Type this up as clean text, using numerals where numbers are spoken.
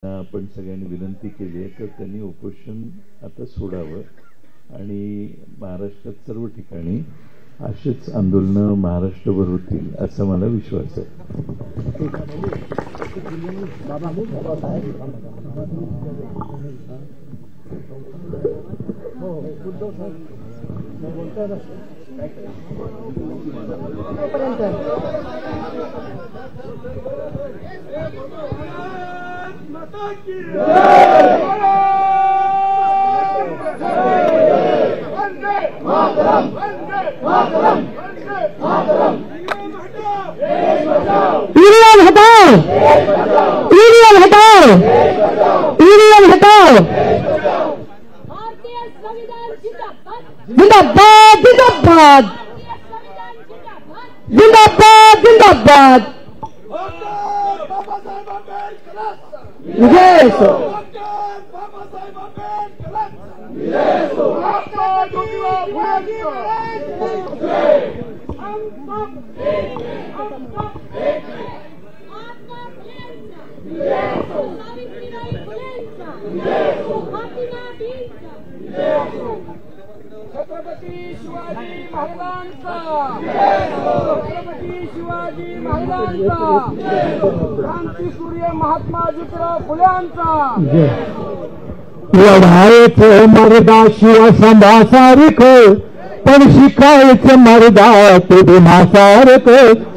आपण सगळ्यांनी विनंती केली आहे तर त्यांनी उपोषण आता सोडावं आणि महाराष्ट्रात सर्व ठिकाणी अशीच आंदोलनं महाराष्ट्रभर होतील असा मला विश्वास आहे. ईवीएम हटाओ, ईवीएम हटाओ, ईवीएम हटाओ. भारतीय संविधान जिंदाबाद जिंदाबाद जिंदाबाद जिंदाबाद. विजय असो. छत्रपती शिवाजी महाराजांचा, छत्रपती शिवाजी महाराजांचा, क्रांतीसूर्य महात्मा ज्योतिराव फुल्यांचा. लढायचं मर्दा शिवसंभासारखं पण शिकायचं मर्दा ते भीमासारखं.